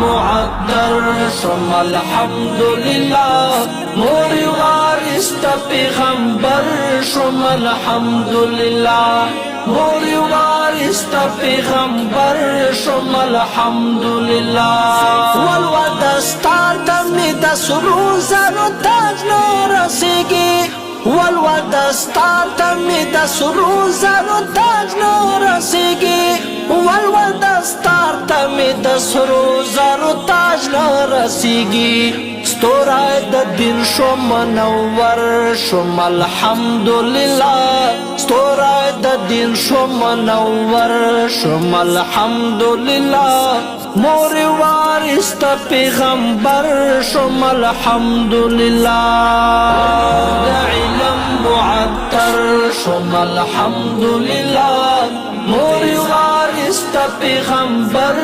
মুআত্তার শুম আলহামদুলিল্লাহ মোরি ওয়ারিসটা পেগম্বর শুম আলহামদুলিল্লাহ মোরি ওয়ারিসটা পেগম্বর শুম আলহামদুলিল্লাহ ওয়াল ওয়াদাস্তার তামিদা সুরুজার তাজ নরসিগি ওয়াল ওয়াদাস্তার তামিদা সুরুজার তাজ নরসিগি ওয়াল ওয়াদাস্তার তামিদা সুরুজার তাজ নরসিগি ستورای د دین شو منور شم الحمدللہ ستورای د دین شو منور شم الحمدللہ موری وارث ته پیغمبر شم الحمدللہ د علم معطر شم الحمدللہ موری وارث ته پیغمبر